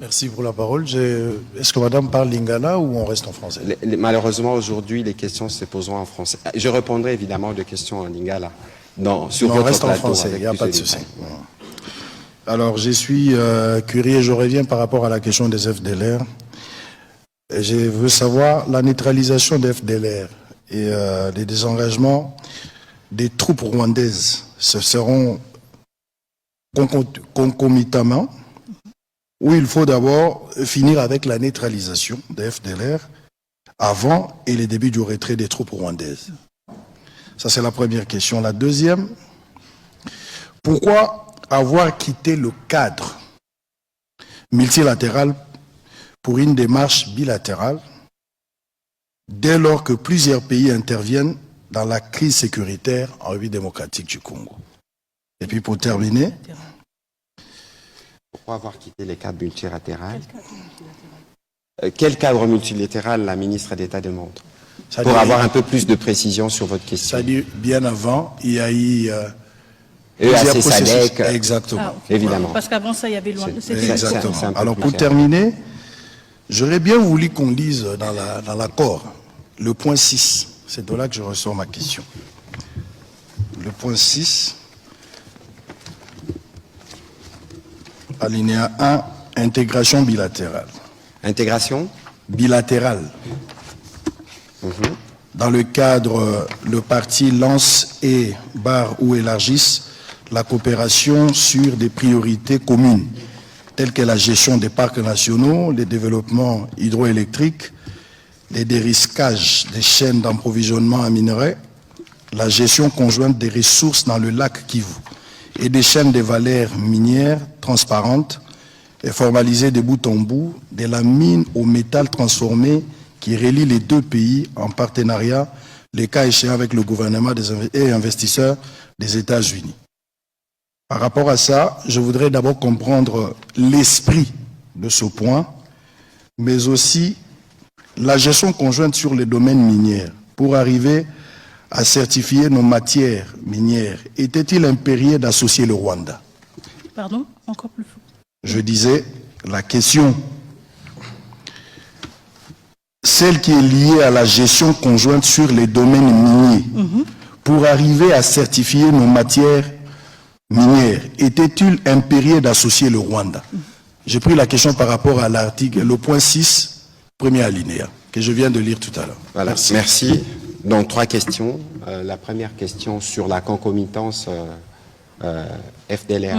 Merci pour la parole. Est-ce que madame parle lingala ou on reste en français? Malheureusement, aujourd'hui, les questions se poseront en français. Je répondrai évidemment aux questions en lingala sur votre reste plateau. En français, il n'y a pas de souci. Alors, je suis curieux, je reviens par rapport à la question des FDLR. Je veux savoir la neutralisation des FDLR et les désengagements des troupes rwandaises. Ce seront concomitamment, où il faut d'abord finir avec la neutralisation des FDLR avant et le début du retrait des troupes rwandaises. Ça, c'est la première question. La deuxième, pourquoi avoir quitté le cadre multilatéral pour une démarche bilatérale dès lors que plusieurs pays interviennent dans la crise sécuritaire en République démocratique du Congo? Et puis pour terminer, pourquoi avoir quitté les cadres multilatéraux? Quel cadre multilatéral la ministre d'État demande? Pour avoir un peu plus de précision sur votre question. C'est-à-dire, bien avant, il y a eu... EAC SADC. Exactement. Évidemment. Parce qu'avant ça, il y avait loin. Exactement. Alors pour terminer, j'aurais bien voulu qu'on lise dans l'accord le point 6. C'est de là que je ressors ma question. Le point 6, alinéa 1, intégration bilatérale. Intégration bilatérale. Dans le cadre, le parti lance et barre ou élargisse la coopération sur des priorités communes, telles que la gestion des parcs nationaux, le développement hydroélectrique, les dérisquages des chaînes d'approvisionnement en minerais, la gestion conjointe des ressources dans le lac Kivu et des chaînes de valeurs minières transparentes et formalisées de bout en bout, de la mine au métal transformé qui relie les deux pays en partenariat, les cas échéants avec le gouvernement et investisseurs des États-Unis. Par rapport à ça, je voudrais d'abord comprendre l'esprit de ce point, mais aussi la gestion conjointe sur les domaines miniers pour arriver à certifier nos matières minières. Était-il impérieux d'associer le Rwanda? Pardon? Encore plus fort. Je disais, la question, celle qui est liée à la gestion conjointe sur les domaines miniers, pour arriver à certifier nos matières minières, était-il impérieux d'associer le Rwanda? J'ai pris la question par rapport à l'article, le point 6, premier alinéa, que je viens de lire tout à l'heure. Voilà. Merci. Donc, 3 questions. La première question sur la concomitance FDLR,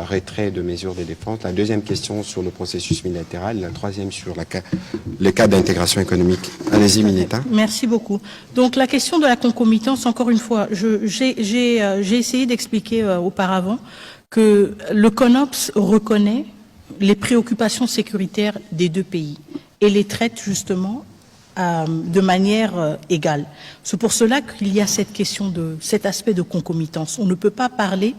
retrait de mesures de défense. La deuxième question sur le processus bilatéral. La troisième sur le cas d'intégration économique. Allez-y, Mineta. Merci beaucoup. Donc, la question de la concomitance, encore une fois, j'ai essayé d'expliquer auparavant que le CONOPS reconnaît les préoccupations sécuritaires des deux pays et les traite justement de manière égale. C'est pour cela qu'il y a cette question cet aspect de concomitance. On ne peut pas parler,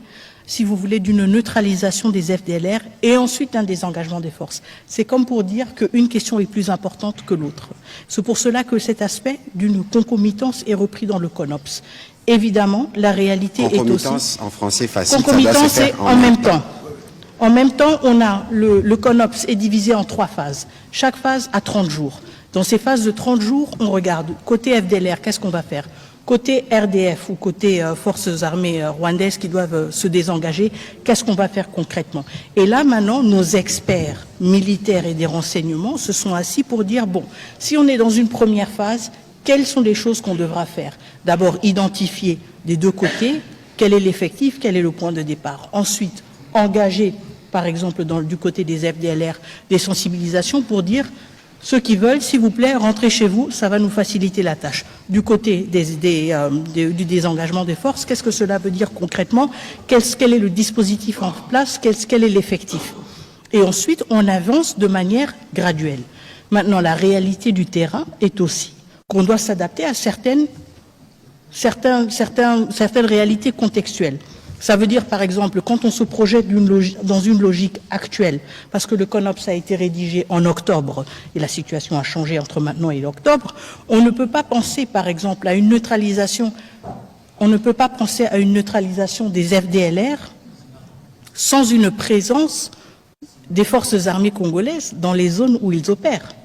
si vous voulez, d'une neutralisation des FDLR et ensuite un désengagement des forces. C'est comme pour dire qu'une question est plus importante que l'autre. C'est pour cela que cet aspect d'une concomitance est repris dans le CONOPS. Évidemment, la réalité est aussi... Concomitance, en français facile, concomitance, c'est en même temps. En même temps, on a le CONOPS est divisé en 3 phases. Chaque phase a 30 jours. Dans ces phases de 30 jours, on regarde côté FDLR, qu'est-ce qu'on va faire? Côté RDF ou côté forces armées rwandaises qui doivent se désengager, qu'est-ce qu'on va faire concrètement? Et là, maintenant, nos experts militaires et des renseignements se sont assis pour dire, bon, si on est dans une première phase, quelles sont les choses qu'on devra faire? D'abord, identifier des deux côtés, quel est l'effectif, quel est le point de départ. Ensuite, engager, par exemple, du côté des FDLR, des sensibilisations pour dire... Ceux qui veulent, s'il vous plaît, rentrez chez vous, ça va nous faciliter la tâche. Du côté du désengagement des forces, qu'est-ce que cela veut dire concrètement? Quel est le dispositif en place? Quel est l'effectif? Et ensuite, on avance de manière graduelle. Maintenant, la réalité du terrain est aussi qu'on doit s'adapter à certaines réalités contextuelles. Ça veut dire, par exemple, quand on se projette dans une logique actuelle, parce que le CONOPS a été rédigé en octobre, et la situation a changé entre maintenant et octobre, on ne peut pas penser, par exemple, à une neutralisation, des FDLR sans une présence des forces armées congolaises dans les zones où ils opèrent.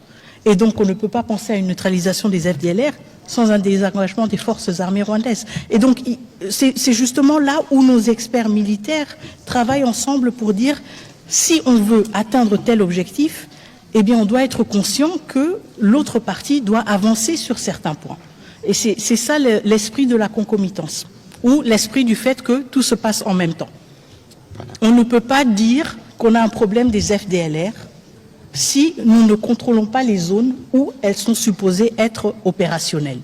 Et donc, on ne peut pas penser à une neutralisation des FDLR sans un désengagement des forces armées rwandaises. Et donc, c'est justement là où nos experts militaires travaillent ensemble pour dire, si on veut atteindre tel objectif, eh bien, on doit être conscient que l'autre partie doit avancer sur certains points. Et c'est ça l'esprit de la concomitance, ou l'esprit du fait que tout se passe en même temps. On ne peut pas dire qu'on a un problème des FDLR si nous ne contrôlons pas les zones où elles sont supposées être opérationnelles.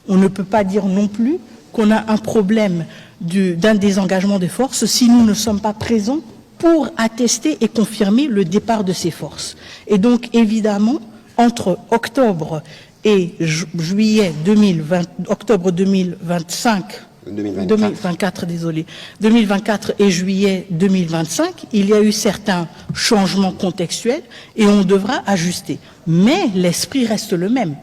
On ne peut pas dire non plus qu'on a un problème d'un désengagement des forces si nous ne sommes pas présents pour attester et confirmer le départ de ces forces. Et donc, évidemment, entre octobre et juillet 2024 et juillet 2025, il y a eu certains changements contextuels et on devra ajuster. Mais l'esprit reste le même.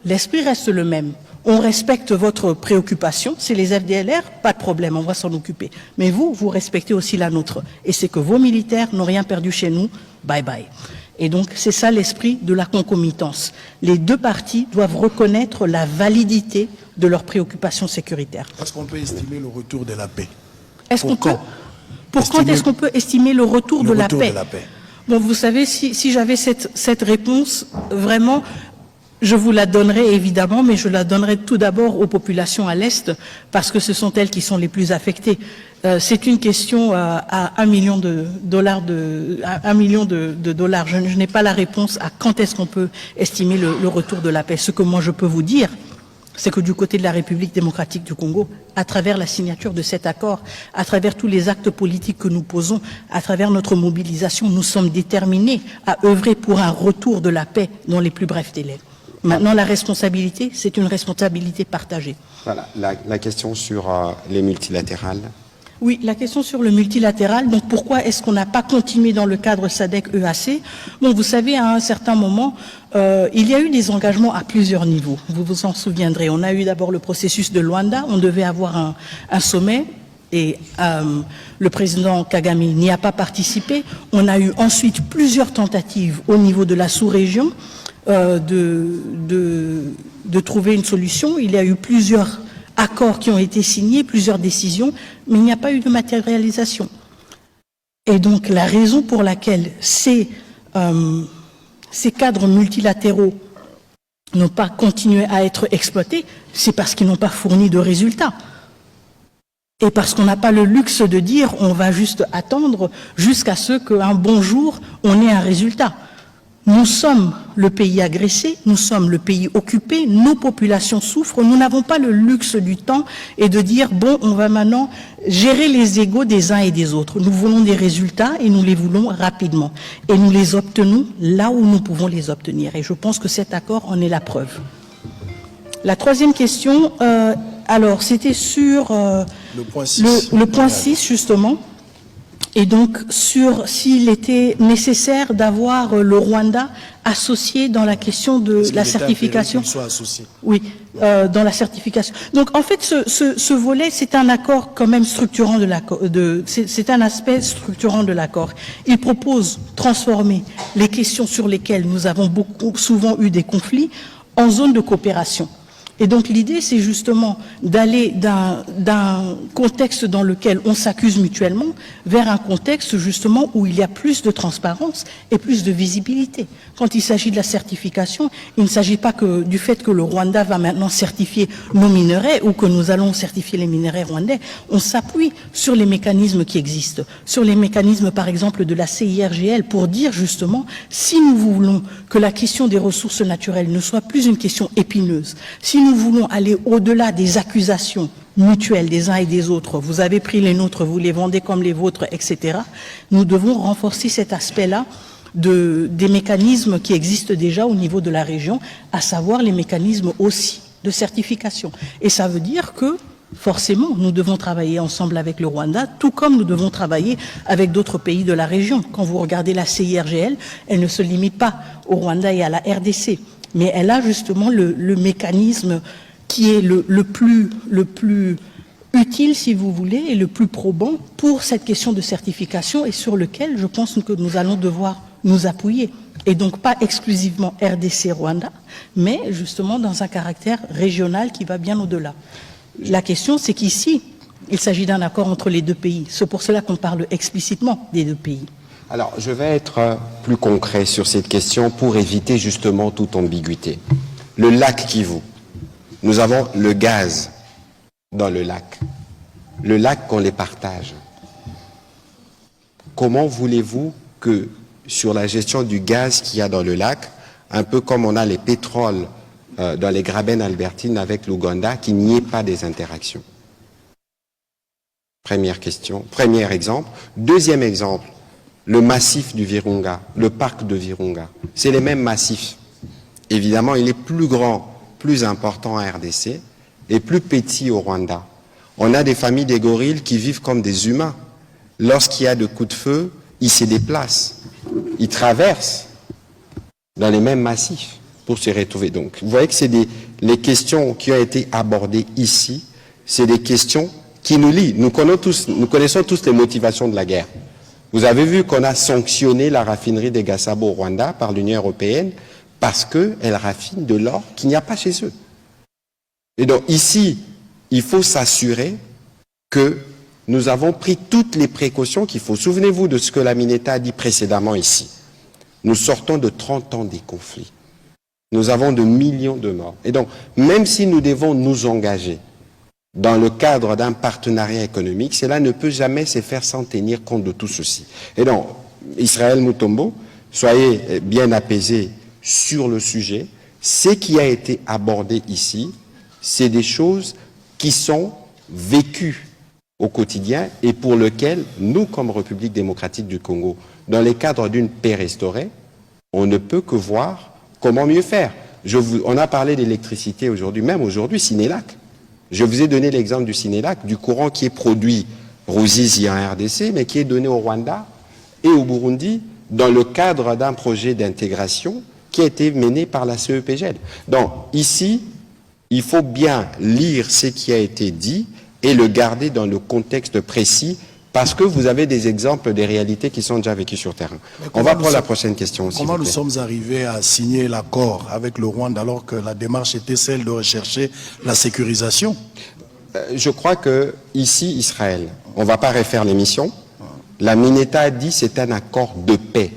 L'esprit reste le même. On respecte votre préoccupation, c'est les FDLR, pas de problème, on va s'en occuper. Mais vous respectez aussi la nôtre. Et c'est que vos militaires n'ont rien perdu chez nous, bye bye. Et donc, c'est ça l'esprit de la concomitance. Les deux parties doivent reconnaître la validité de leurs préoccupations sécuritaires. Est-ce qu'on peut estimer le retour de la paix? Pour quand est-ce qu'on peut estimer le retour de la paix? Bon, vous savez, si j'avais cette réponse, vraiment, je vous la donnerai évidemment, mais je la donnerai tout d'abord aux populations à l'Est, parce que ce sont elles qui sont les plus affectées. C'est une question à $1 million de dollars. Je n'ai pas la réponse à quand est-ce qu'on peut estimer le retour de la paix. Ce que moi je peux vous dire, c'est que du côté de la République démocratique du Congo, à travers la signature de cet accord, à travers tous les actes politiques que nous posons, à travers notre mobilisation, nous sommes déterminés à œuvrer pour un retour de la paix dans les plus brefs délais. Maintenant, la responsabilité, c'est une responsabilité partagée. Voilà, la question sur les multilatérales. Oui, la question sur le multilatéral. Donc, pourquoi est-ce qu'on n'a pas continué dans le cadre SADC-EAC? Bon, vous savez, à un certain moment, il y a eu des engagements à plusieurs niveaux. Vous vous en souviendrez. On a eu d'abord le processus de Luanda. On devait avoir un sommet. Et le président Kagame n'y a pas participé. On a eu ensuite plusieurs tentatives au niveau de la sous-région de trouver une solution. Il y a eu plusieurs accords qui ont été signés, plusieurs décisions, mais il n'y a pas eu de matérialisation. Et donc la raison pour laquelle ces cadres multilatéraux n'ont pas continué à être exploités, c'est parce qu'ils n'ont pas fourni de résultats. Et parce qu'on n'a pas le luxe de dire on va juste attendre jusqu'à ce qu'un bon jour on ait un résultat. Nous sommes le pays agressé, nous sommes le pays occupé, nos populations souffrent, nous n'avons pas le luxe du temps et de dire bon, on va maintenant gérer les égos des uns et des autres. Nous voulons des résultats et nous les voulons rapidement. Et nous les obtenons là où nous pouvons les obtenir. Et je pense que cet accord en est la preuve. La troisième question, alors c'était sur le point 6 justement. Et donc, sur s'il était nécessaire d'avoir le Rwanda associé dans la question de la certification. Qu'il soit associé. Oui, dans la certification. Donc, en fait, ce volet, c'est un accord quand même structurant de l'accord. C'est un aspect structurant de l'accord. Il propose transformer les questions sur lesquelles nous avons souvent eu des conflits en zone de coopération. Et donc l'idée, c'est justement d'aller d'un contexte dans lequel on s'accuse mutuellement vers un contexte justement où il y a plus de transparence et plus de visibilité. Quand il s'agit de la certification, il ne s'agit pas que du fait que le Rwanda va maintenant certifier nos minerais ou que nous allons certifier les minerais rwandais. On s'appuie sur les mécanismes qui existent, sur les mécanismes par exemple de la CIRGL pour dire justement si nous voulons que la question des ressources naturelles ne soit plus une question épineuse, si nous voulons aller au-delà des accusations mutuelles des uns et des autres, vous avez pris les nôtres, vous les vendez comme les vôtres, etc., nous devons renforcer cet aspect-là des mécanismes qui existent déjà au niveau de la région, à savoir les mécanismes aussi de certification. Et ça veut dire que, forcément, nous devons travailler ensemble avec le Rwanda, tout comme nous devons travailler avec d'autres pays de la région. Quand vous regardez la CIRGL, elle ne se limite pas au Rwanda et à la RDC. Mais elle a justement le mécanisme qui est le plus utile, si vous voulez, et le plus probant pour cette question de certification et sur lequel je pense que nous allons devoir nous appuyer. Et donc pas exclusivement RDC-Rwanda, mais justement dans un caractère régional qui va bien au-delà. La question, c'est qu'ici, il s'agit d'un accord entre les deux pays. C'est pour cela qu'on parle explicitement des deux pays. Alors, je vais être plus concret sur cette question pour éviter justement toute ambiguïté. Le lac Kivu, nous avons le gaz dans le lac. Le lac qu'on les partage. Comment voulez-vous que sur la gestion du gaz qu'il y a dans le lac, un peu comme on a les pétroles dans les Graben albertines avec l'Ouganda, qu'il n'y ait pas des interactions? Première question, premier exemple. Deuxième exemple, le massif du Virunga, le parc de Virunga. C'est les mêmes massifs. Évidemment, il est plus grand, plus important à RDC et plus petit au Rwanda. On a des familles des gorilles qui vivent comme des humains. Lorsqu'il y a de coups de feu, ils se déplacent. Ils traversent dans les mêmes massifs pour se retrouver. Donc, vous voyez que c'est les questions qui ont été abordées ici, c'est des questions qui nous lient. Nous connaissons tous les motivations de la guerre. Vous avez vu qu'on a sanctionné la raffinerie des Gasabo au Rwanda par l'Union européenne parce qu'elle raffine de l'or qu'il n'y a pas chez eux. Et donc ici, il faut s'assurer que nous avons pris toutes les précautions qu'il faut. Souvenez-vous de ce que la Mineta a dit précédemment ici. Nous sortons de 30 ans des conflits. Nous avons de millions de morts. Et donc, même si nous devons nous engager dans le cadre d'un partenariat économique, cela ne peut jamais se faire sans tenir compte de tout ceci. Et donc, Israël Mutombo, soyez bien apaisés sur le sujet. Ce qui a été abordé ici, c'est des choses qui sont vécues au quotidien et pour lequel nous, comme République démocratique du Congo, dans le cadre d'une paix restaurée, on ne peut que voir comment mieux faire. On a parlé d'électricité aujourd'hui, même aujourd'hui, Sénélac. Je vous ai donné l'exemple du Sénélac, du courant qui est produit Ruzizi en RDC, mais qui est donné au Rwanda et au Burundi dans le cadre d'un projet d'intégration qui a été mené par la CEPGL. Donc ici, il faut bien lire ce qui a été dit et le garder dans le contexte précis parce que vous avez des exemples des réalités qui sont déjà vécues sur terrain. On va prendre la prochaine question aussi. Comment nous sommes arrivés à signer l'accord avec le Rwanda alors que la démarche était celle de rechercher la sécurisation? Je crois que ici, Israël, on ne va pas refaire l'émission. La Mineta a dit que c'est un accord de paix.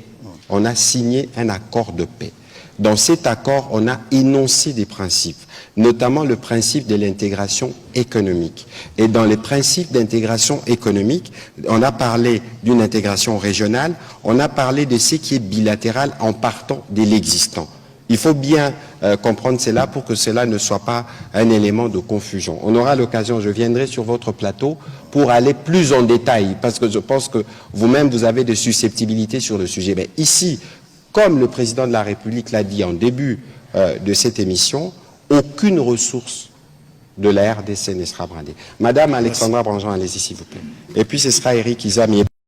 On a signé un accord de paix. Dans cet accord, on a énoncé des principes, notamment le principe de l'intégration économique. Et dans les principes d'intégration économique, on a parlé d'une intégration régionale, on a parlé de ce qui est bilatéral en partant de l'existant. Il faut bien comprendre cela pour que cela ne soit pas un élément de confusion. On aura l'occasion, je viendrai sur votre plateau pour aller plus en détail, parce que je pense que vous-même, vous avez des susceptibilités sur le sujet. Mais ici, comme le président de la République l'a dit en début de cette émission, aucune ressource de la RDC ne sera brandée. Madame Alexandra Branjean, allez-y s'il vous plaît. Et puis ce sera Eric Izami.